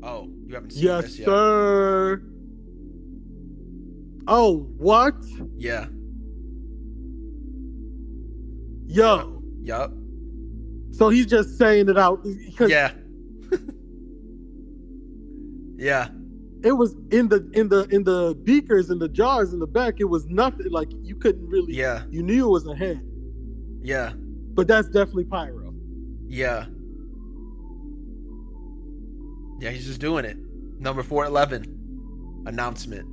Oh, you haven't seen Yes, this yet? sir. Oh, what? Yeah. Yep. Yo. Yep. So he's just saying it out because Yeah. Yeah. it was in the beakers in the jars in the back. It was nothing. Like you couldn't really. Yeah. You knew it was a head, Yeah. but that's definitely pyro. Yeah. Yeah, he's just doing it. Number 411. Announcement.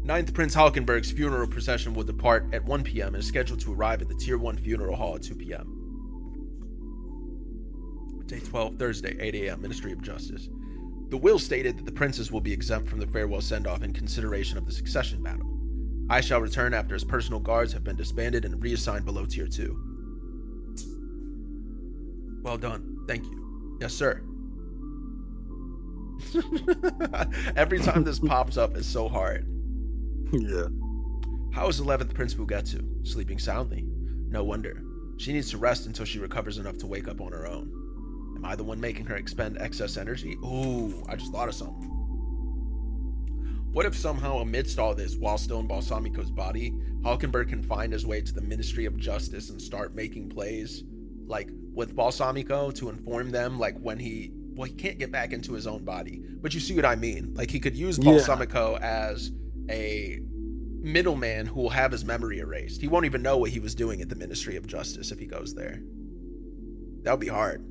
Ninth Prince Halkenberg's funeral procession will depart at 1 p.m. and is scheduled to arrive at the Tier 1 funeral hall at 2 p.m. Day 12, Thursday, 8 a.m., Ministry of Justice. The will stated that the princes will be exempt from the farewell send-off in consideration of the succession battle. I shall return after his personal guards have been disbanded and reassigned below Tier 2. Well done. Thank you. Yes, sir. Every time this pops up is so hard. Yeah. How is 11th Prince Fugetsu? Sleeping soundly. No wonder. She needs to rest until she recovers enough to wake up on her own. Am I the one making her expend excess energy? Ooh, I just thought of something. What if somehow amidst all this, while still in Balsamico's body, Halkenberg can find his way to the Ministry of Justice and start making plays, like, with Balsamico to inform them, like, when he can't get back into his own body. But you see what I mean? Like, he could use Yeah. Balsamico as a middleman who will have his memory erased. He won't even know what he was doing at the Ministry of Justice if he goes there. That would be hard.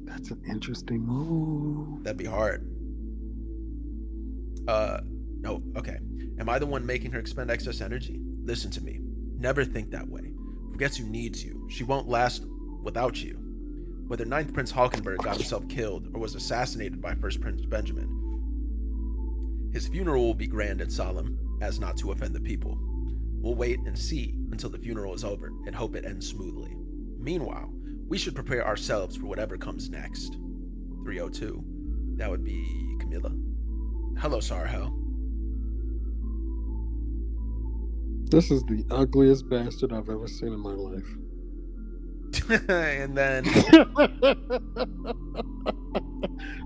That's an interesting move. That'd be hard. No, okay. Am I the one making her expend excess energy? Listen to me. Never think that way. Fugetsu needs you. She won't last without you. Whether 9th Prince Halkenberg got himself killed or was assassinated by 1st Prince Benjamin, his funeral will be grand and solemn, as not to offend the people. We'll wait and see until the funeral is over and hope it ends smoothly. Meanwhile, we should prepare ourselves for whatever comes next. 302. That would be Camilla. Hello, Sarho. This is the ugliest bastard I've ever seen in my life. And then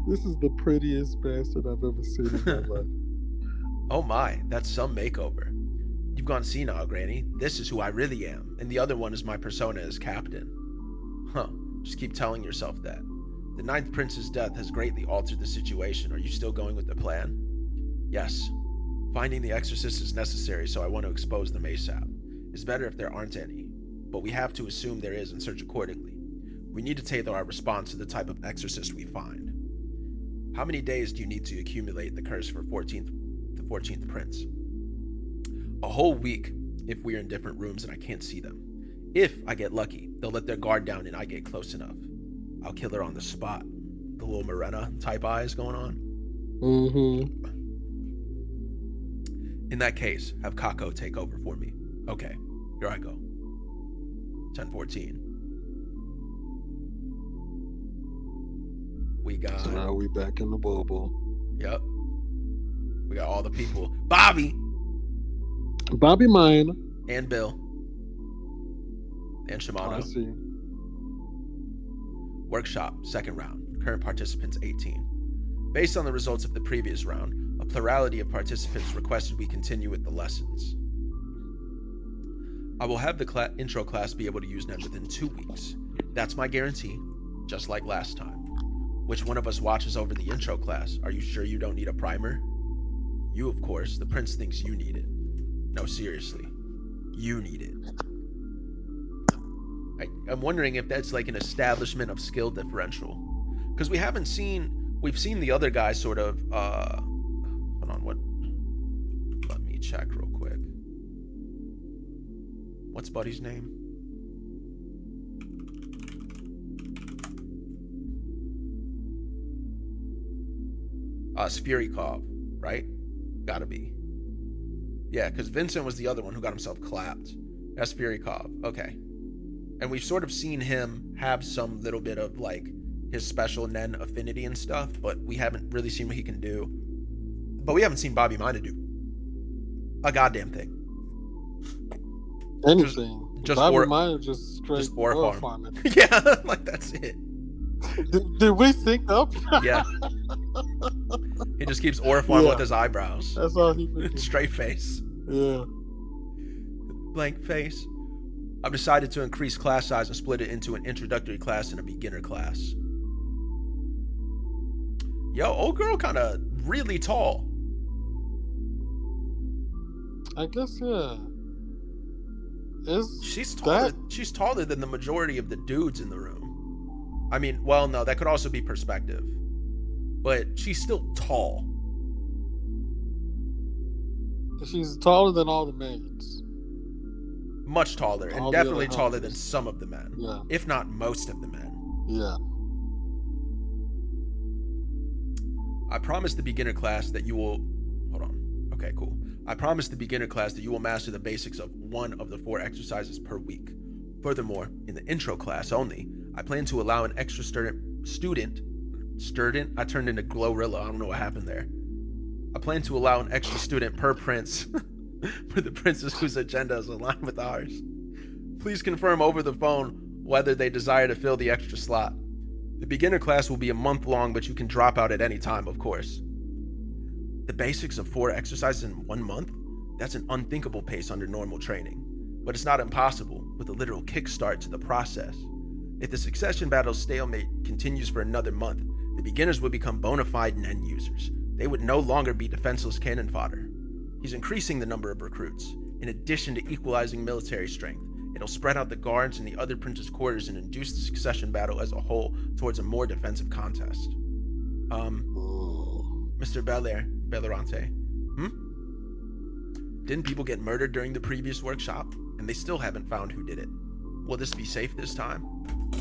this is the prettiest bastard I've ever seen in my life. oh my, that's some makeover. You've gone senile, Granny. This is who I really am, and the other one is my persona as captain. Huh, just keep telling yourself that. The 9th Prince's death has greatly altered the situation. Are you still going with the plan? Yes. Finding the exorcist is necessary, so I want to expose them ASAP. It's better if there aren't any, but we have to assume there is and search accordingly. We need to tailor our response to the type of exorcist we find. How many days do you need to accumulate the curse for the 14th Prince? A whole week if we're in different rooms and I can't see them. If I get lucky, they'll let their guard down and I get close enough. I'll kill her on the spot. The little Morena type eyes going on. Mm-hmm. In that case, have Kako take over for me. Okay, here I go. 10:14. We got. So now we back in the Woble. Yep. We got all the people. Bobby Mine. and Bill and Shimano. I see. Workshop, second round. Current participants 18. Based on the results of the previous round, a plurality of participants requested we continue with the lessons. I will have the intro class be able to use them within 2 weeks. That's my guarantee, just like last time. Which one of us watches over the intro class? Are you sure you don't need a primer? You, of course. The prince thinks you need it. No, seriously. You need it. I'm wondering if that's like an establishment of skill differential. Because we've seen the other guy sort of, hold on, let me check real quick. What's Buddy's name? Spherikov, right? Gotta be. Yeah, because Vincent was the other one who got himself clapped. That's Spherikov. Okay. And we've sort of seen him have some little bit of like his special Nen affinity and stuff, but we haven't really seen what he can do. But we haven't seen Bobby Mina do a goddamn thing. Anything. Just Bobby or, Mine just straight just aura aura farm. farming. Yeah, like that's it. Did we sync up? Yeah. He just keeps orifying Yeah. with his eyebrows. That's all he been doing. Straight face. Yeah. Blank face. I've decided to increase class size and split it into an introductory class and a beginner class. Yo, old girl kind of really tall. I guess, yeah. She's taller. She's taller than the majority of the dudes in the room. I mean, well, no, that could also be perspective. But she's still tall. She's taller than all the maids. Much taller, and All the definitely other taller than hunters. some of the men. Yeah. If not most of the men. Yeah. I promise the beginner class that you will... Hold on. Okay, cool. I promise the beginner class that you will master the basics of one of the 4 exercises per week. Furthermore, in the intro class only, I plan to allow an extra student? I turned into Glorilla. I don't know what happened there. I plan to allow an extra student per prince for the princes whose agenda is aligned with ours. Please confirm over the phone whether they desire to fill the extra slot. The beginner class will be a month long, but you can drop out at any time, of course. The basics of 4 exercises in 1 month? That's an unthinkable pace under normal training. But it's not impossible, with a literal kickstart to the process. If the succession battle stalemate continues for another month, the beginners will become bona fide Nen users. They would no longer be defenseless cannon fodder. He's increasing the number of recruits. In addition to equalizing military strength, it'll spread out the guards in the other princes' quarters and induce the succession battle as a whole towards a more defensive contest. Mr. Bellerante. Didn't people get murdered during the previous workshop? And they still haven't found who did it. Will this be safe this time?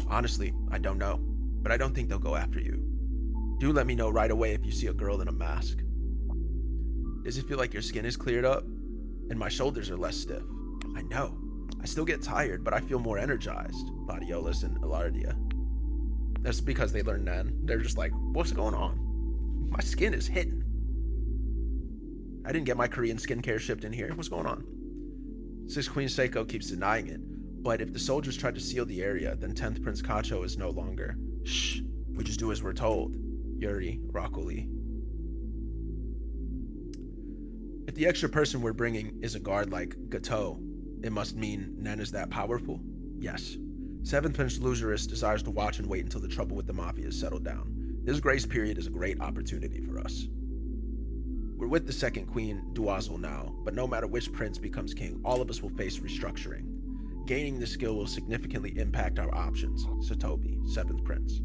Honestly, I don't know, but I don't think they'll go after you. Do let me know right away if you see a girl in a mask. Does it feel like your skin is cleared up? And my shoulders are less stiff? I know. I still get tired, but I feel more energized. Gladiolus and Ilardia. That's because they learn Nen. They're just like, what's going on? My skin is hitting. I didn't get my Korean skincare shipped in here. What's going on? 6 Queen Seiko keeps denying it, but if the soldiers try to seal the area, then 10th Prince Kacho is no longer. Shh, we just do as we're told. Yuri, Rockoli. If the extra person we're bringing is a guard like Gateau, it must mean Nen is that powerful? Yes. 7th Prince Lucerus desires to watch and wait until the trouble with the Mafia is settled down. This grace period is a great opportunity for us. We're with the 2nd Queen, Duazul now, but no matter which prince becomes king, all of us will face restructuring. Gaining this skill will significantly impact our options. Satobi, 7th Prince.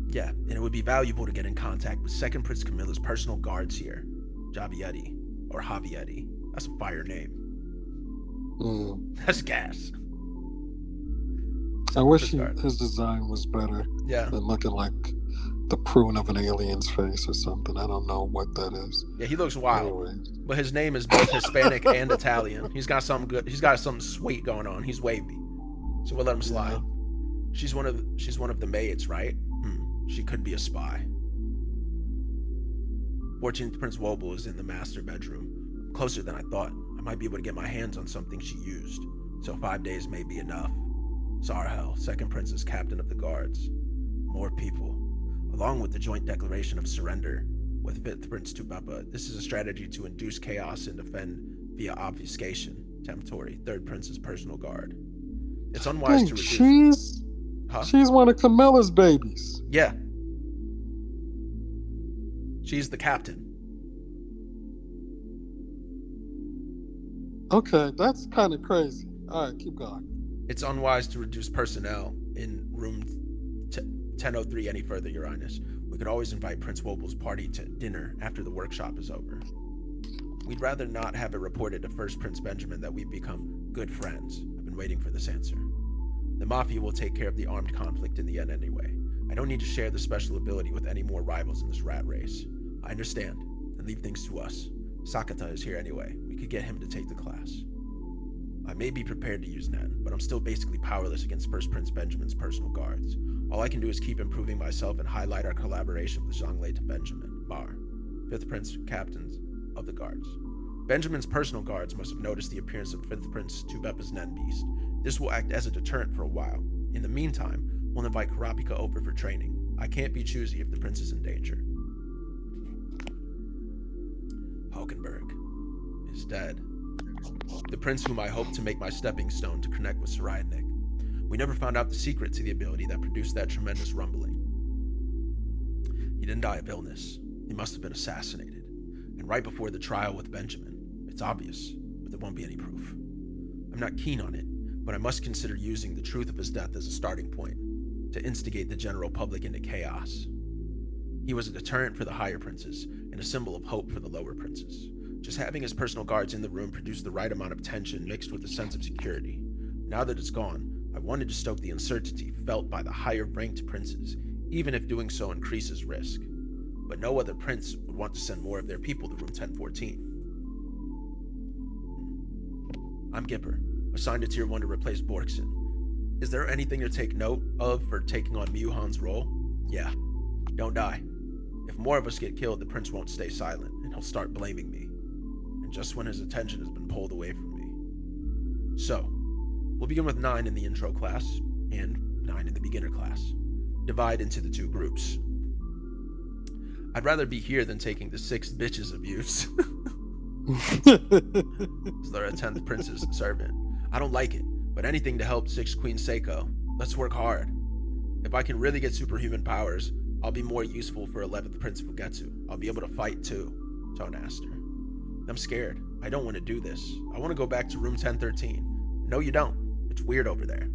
Yeah, and it would be valuable to get in contact with 2nd Prince Camilla's personal guards here. Javietti, or Javietti. That's a fire name. That's gas. I wish his design was better. Yeah. Than looking like the prune of an alien's face or something. I don't know what that is. Yeah, he looks wild. Anyways. But his name is both Hispanic and Italian. He's got something good. He's got something sweet going on. He's wavy. So we'll let him slide. Yeah. She's one of the maids, right? She could be a spy. 14th Prince Woble is in the master bedroom. Closer than I thought. I might be able to get my hands on something she used. So 5 days may be enough. Sarhel, 2nd Prince, is captain of the guards. More people. Along with the joint declaration of surrender with 5th Prince Tubepa, this is a strategy to induce chaos and defend via obfuscation. Temptori, 3rd Prince's personal guard. It's unwise to reduce... She's one of Camilla's babies. Yeah. She's the captain. Okay, that's kind of crazy. All right, keep going. It's unwise to reduce personnel in room 1003 any further, Your Highness. We could always invite Prince Woble's party to dinner after the workshop is over. We'd rather not have it reported to First Prince Benjamin that we've become good friends. I've been waiting for this answer. The Mafia will take care of the armed conflict in the end anyway. I don't need to share the special ability with any more rivals in this rat race. I understand, and leave things to us. Sakata is here anyway. We could get him to take the class. I may be prepared to use Nen, but I'm still basically powerless against First Prince Benjamin's personal guards. All I can do is keep improving myself and highlight our collaboration with Zhonglei to Benjamin, Bar, 5th Prince captains of the guards. Benjamin's personal guards must have noticed the appearance of 5th Prince Tubepa's Nen beast. This will act as a deterrent for a while. In the meantime, We'll invite Karapika over for training. I can't be choosy if the prince is in danger. Hulkenberg is dead. The prince whom I hoped to make my stepping stone to connect with Saryadnik. We never found out the secret to the ability that produced that tremendous rumbling. He didn't die of illness. He must have been assassinated. And right before the trial with Benjamin. It's obvious, but there won't be any proof. I'm not keen on it, but I must consider using the truth of his death as a starting point to instigate the general public into chaos. He was a deterrent for the higher princes and a symbol of hope for the lower princes. Just having his personal guards in the room produced the right amount of tension mixed with a sense of security. Now that it's gone, I wanted to stoke the uncertainty felt by the higher ranked princes, even if doing so increases risk. But no other prince would want to send more of their people to room 1014. I'm Gipper, assigned to Tier 1 to replace Borkson. Is there anything to take note of for taking on Myuhan's role? Yeah, don't die. If more of us get killed, the prince won't stay silent, and he'll start blaming me. And just when his attention has been pulled away from me. So, we'll begin with 9 in the intro class, and 9 in the beginner class. Divide into the 2 groups. I'd rather be here than taking the 6 bitches abuse. So they're a 10th prince's servant. I don't like it, but anything to help 6th Queen Seiko. Let's work hard. If I can really get superhuman powers, I'll be more useful for 11th Prince Fugetsu. I'll be able to fight too, Tone asked her. I'm scared. I don't want to do this. I want to go back to room 1013. No, you don't. It's weird over there.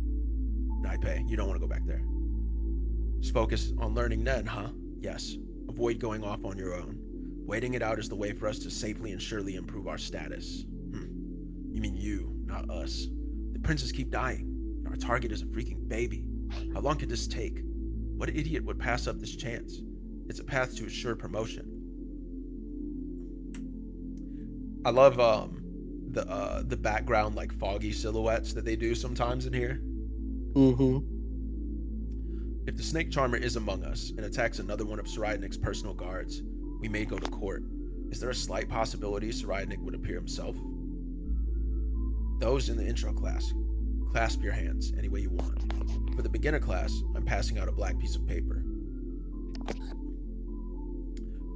Naipe, you don't want to go back there. Just focus on learning Nen, huh? Yes. Avoid going off on your own. Waiting it out is the way for us to safely and surely improve our status. You mean you, not us. The princes keep dying. Our target is a freaking baby. How long could this take? What idiot would pass up this chance? It's a path to assure promotion. I love the background like foggy silhouettes that they do sometimes in here. If the snake charmer is among us and attacks another one of Saryadnik's personal guards, we may go to court. Is there a slight possibility Saryadnik would appear himself? Those in the intro class, clasp your hands any way you want. For the beginner class, I'm passing out a black piece of paper.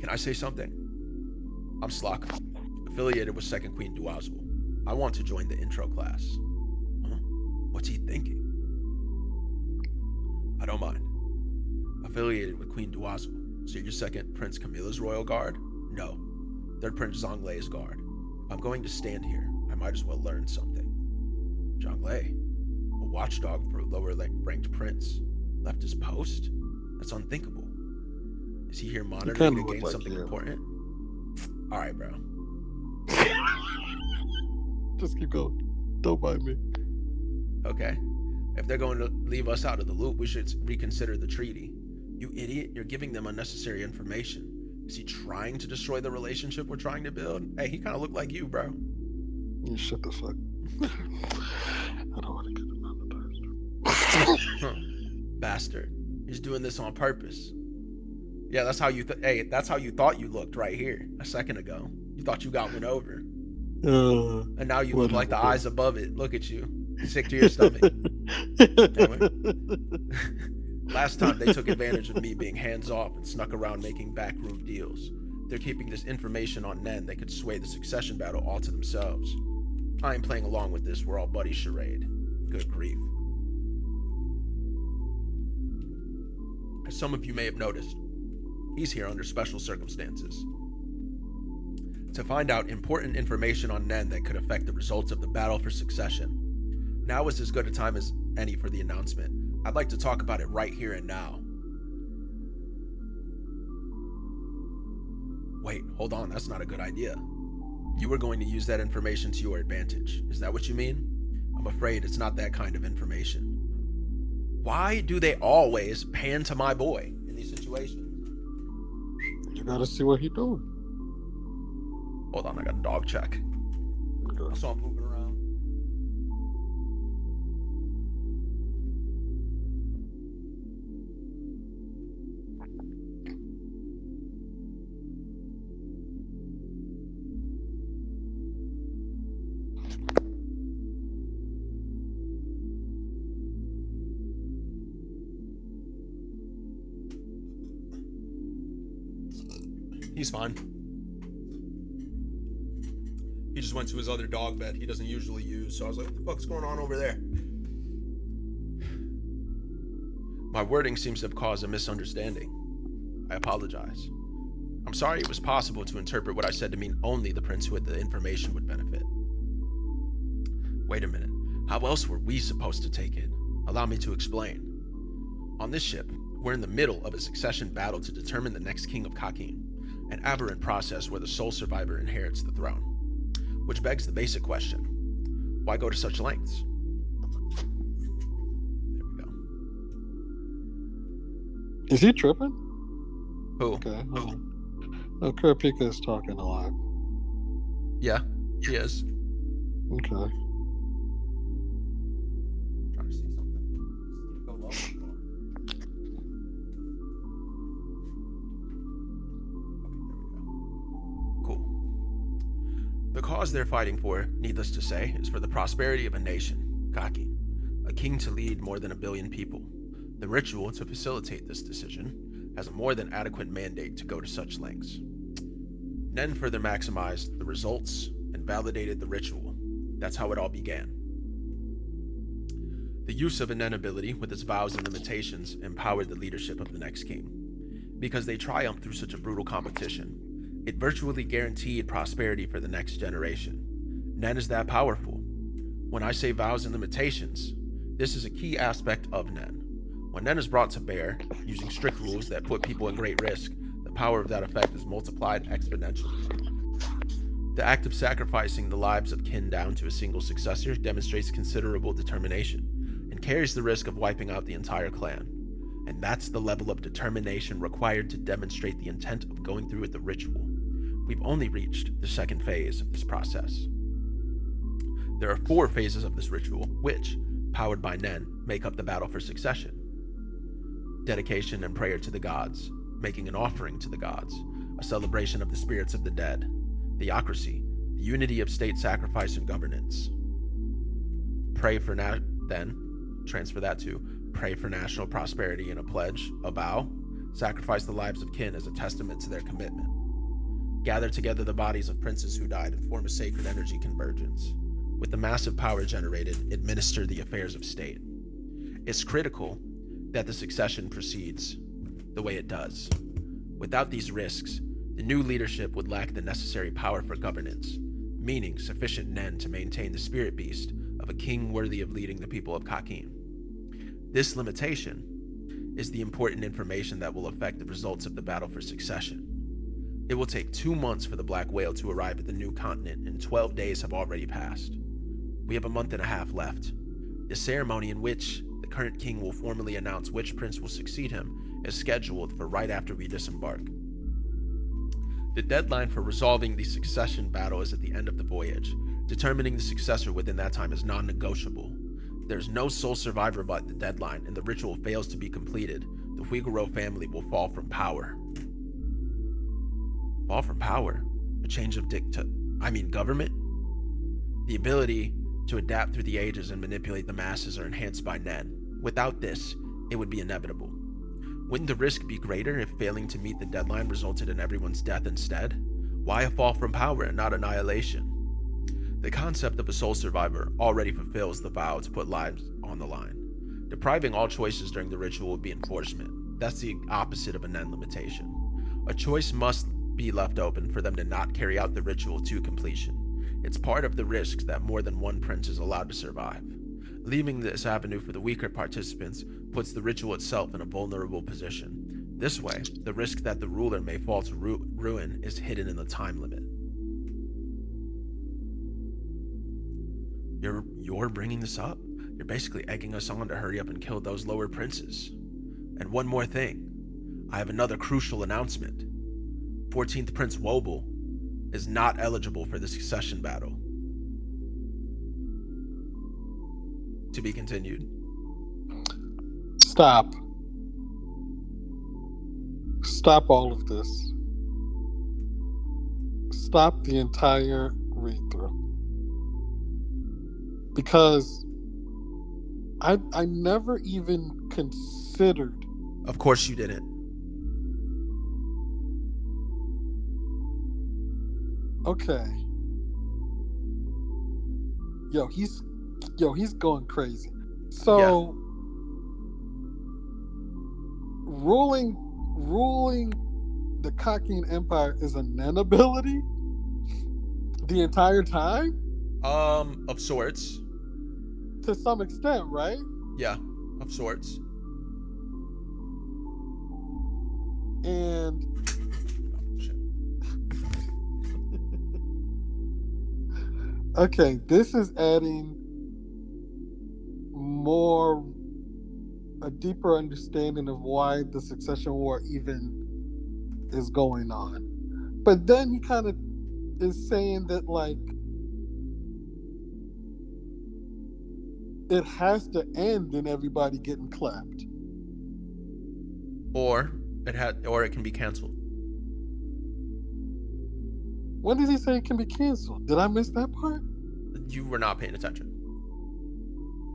Can I say something? I'm Slaka, affiliated with 2nd Queen Duazul. I want to join the intro class. Huh? What's he thinking? I don't mind. Affiliated with Queen Duazul. So you're 2nd Prince Camilla's royal guard? No. 3rd Prince Zhonglei's guard. If I'm going to stand here, I might as well learn something. Zhonglei, a watchdog for a lower ranked prince, left his post? That's unthinkable. Is he here monitoring to gain something important? Alright, bro. Just keep going. Don't mind me. Okay. If they're going to leave us out of the loop, we should reconsider the treaty. You idiot, you're giving them unnecessary information. Is he trying to destroy the relationship we're trying to build? Hey, he kind of looked like you, bro. You shut the fuck. I don't want to get demonetized. Bastard. He's doing this on purpose. Yeah, that's how you that's how you thought you looked right here a second ago. You thought you got one over. And now you look like the eyes above it. Look at you. Sick to your stomach. Anyway. Last time they took advantage of me being hands-off and snuck around making backroom deals. They're keeping this information on Nen that could sway the succession battle all to themselves. I ain't playing along with this we're all buddies charade. Good grief. As some of you may have noticed, he's here under special circumstances. To find out important information on Nen that could affect the results of the battle for succession. Now is as good a time as any for the announcement. I'd like to talk about it right here and now. Wait, hold on, that's not a good idea. You were going to use that information to your advantage. Is that what you mean? I'm afraid it's not that kind of information. Why do they always pan to my boy in these situations? You gotta see what he's doing. Hold on, I got a dog check. I saw him moving around. He's fine. He just went to his other dog bed he doesn't usually use, so I was like, what the fuck's going on over there? My wording seems to have caused a misunderstanding. I apologize. I'm sorry it was possible to interpret what I said to mean only the prince who had the information would benefit. Wait a minute. How else were we supposed to take it? Allow me to explain. On this ship, we're in the middle of a succession battle to determine the next king of Kakin, an aberrant process where the sole survivor inherits the throne. Which begs the basic question, why go to such lengths? There we go. Is he tripping? Who? Okay. Oh, Kurapika is talking a lot. Yeah, he is. Okay. Trying to see something. Go low. Cool. The cause they're fighting for, needless to say, is for the prosperity of a nation, Kakin, a king to lead more than 1 billion people. The ritual to facilitate this decision has a more than adequate mandate to go to such lengths. Nen further maximized the results and validated the ritual. That's how it all began. The use of a Nen ability with its vows and limitations empowered the leadership of the next king. Because they triumphed through such a brutal competition, it virtually guaranteed prosperity for the next generation. Nen is that powerful. When I say vows and limitations, this is a key aspect of Nen. When Nen is brought to bear, using strict rules that put people in great risk, the power of that effect is multiplied exponentially. The act of sacrificing the lives of kin down to a single successor demonstrates considerable determination, and carries the risk of wiping out the entire clan. And that's the level of determination required to demonstrate the intent of going through with the ritual. We've only reached the second phase of this process. There are 4 phases of this ritual, which, powered by Nen, make up the battle for succession. Dedication and prayer to the gods, making an offering to the gods, a celebration of the spirits of the dead, theocracy, the unity of state sacrifice and governance. Then, transfer that to pray for national prosperity in a pledge, a vow, sacrifice the lives of kin as a testament to their commitment. Gather together the bodies of princes who died and form a sacred energy convergence. With the massive power generated, administer the affairs of state. It's critical that the succession proceeds the way it does. Without these risks, the new leadership would lack the necessary power for governance, meaning sufficient Nen to maintain the spirit beast of a king worthy of leading the people of Kakin. This limitation is the important information that will affect the results of the battle for succession. It will take 2 months for the Black Whale to arrive at the new continent, and 12 days have already passed. We have a month and a half left. The ceremony in which the current king will formally announce which prince will succeed him is scheduled for right after we disembark. The deadline for resolving the succession battle is at the end of the voyage. Determining the successor within that time is non-negotiable. There's no sole survivor by the deadline, and the ritual fails to be completed, the Huiguro family will fall from power. Fall from power? A change of government? The ability to adapt through the ages and manipulate the masses are enhanced by Nen. Without this, it would be inevitable. Wouldn't the risk be greater if failing to meet the deadline resulted in everyone's death instead? Why a fall from power and not annihilation? The concept of a sole survivor already fulfills the vow to put lives on the line. Depriving all choices during the ritual would be enforcement. That's the opposite of a Nen limitation. A choice must be left open for them to not carry out the ritual to completion. It's part of the risks that more than one prince is allowed to survive. Leaving this avenue for the weaker participants puts the ritual itself in a vulnerable position. This way, the risk that the ruler may fall to ruin is hidden in the time limit. You're bringing this up? You're basically egging us on to hurry up and kill those lower princes. And one more thing. I have another crucial announcement. 14th Prince Woble is not eligible for the succession battle. To be continued. Stop. Stop all of this. Stop the entire read-through. Because I never even considered. Of course you didn't. Okay. Yo, he's going crazy. Yeah. So ruling the Kakin Empire is a Nen ability the entire time? Of sorts. To some extent, right? Yeah, of sorts. And Oh, shit. okay, this is adding more a deeper understanding of why the succession war even is going on. But then he kind of is saying that like it has to end in everybody getting clapped. Or or it can be canceled. When did he say it can be canceled? Did I miss that part? You were not paying attention.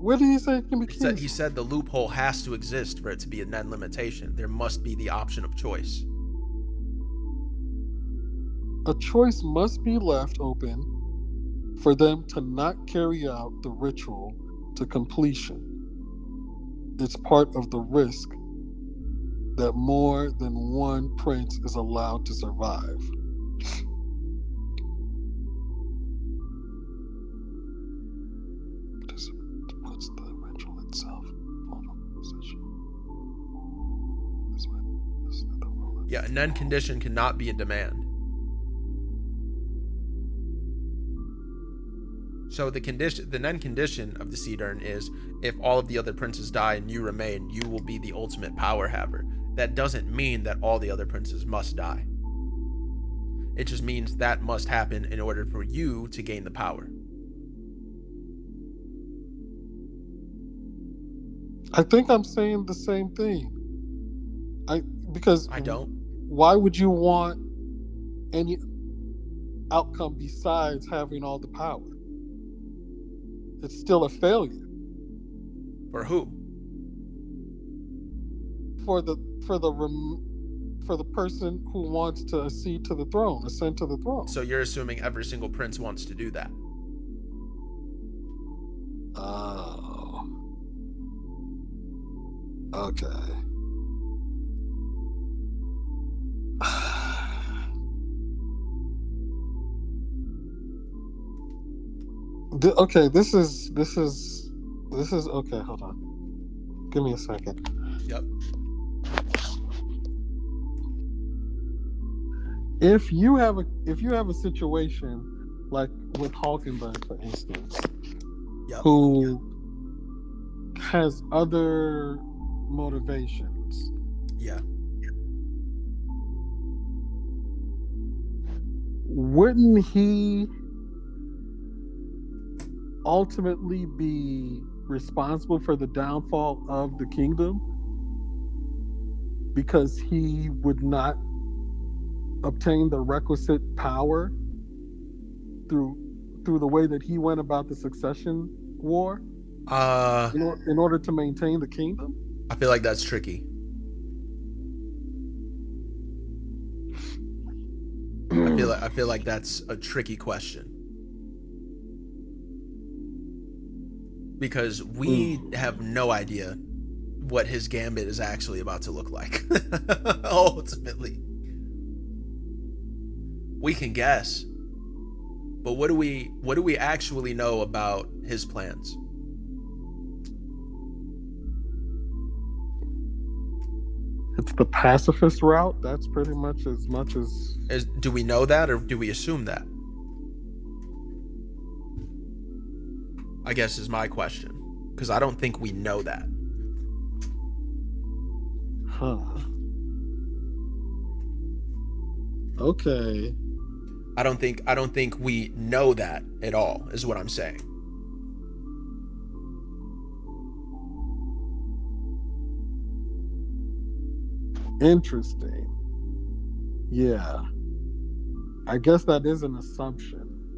Where did he say it can be He canceled? said the loophole has to exist for it to be a Nen limitation. There must be the option of choice. A choice must be left open for them to not carry out the ritual to completion. It's part of the risk that more than one prince is allowed to survive. This puts the ritual itself in a position. Yeah, a Nen condition cannot be a demand. So the Nen condition of the Seed Urn is if all of the other princes die and you remain, you will be the ultimate power haver. That doesn't mean that all the other princes must die. It just means that must happen in order for you to gain the power. I think I'm saying the same thing. Because I don't. why would you want any outcome besides having all the power? It's still a failure For who? for the person who wants to ascend to the throne. So you're assuming every single prince wants to do that. Oh. Okay. Okay, this is okay, hold on. Give me a second. Yep. If you have a situation like with Hulkenberg, for instance, Yep. who has other motivations, Yeah. wouldn't he ultimately be responsible for the downfall of the kingdom because he would not obtain the requisite power through the way that he went about the succession war in order to maintain the kingdom? I feel like that's tricky. I feel like that's a tricky question. Because we have no idea what his gambit is actually about to look like. Ultimately. We can guess. But what do we actually know about his plans? It's the pacifist route. That's pretty much as much as. Do we know that or do we assume that? I guess is my question. Because I don't think we know that. Huh. Okay. I don't think we know that at all, is what I'm saying. Interesting. Yeah. I guess that is an assumption.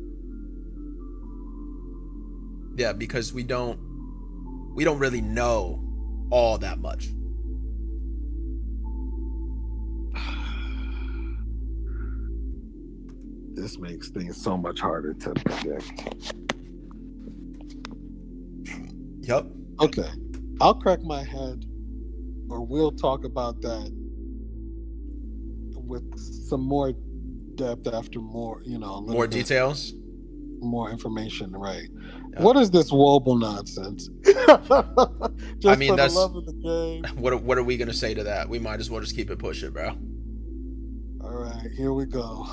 Yeah, because we don't really know all that much. This makes things so much harder to predict. Yep. Okay. I'll crack my head, or we'll talk about that with some more depth after more, a little More bit details. more information, right? Yep. What is this Woble nonsense? I Just mean, for the that's love of the game. what are we gonna say to that? We might as well just keep it pushing, bro. All right, here we go.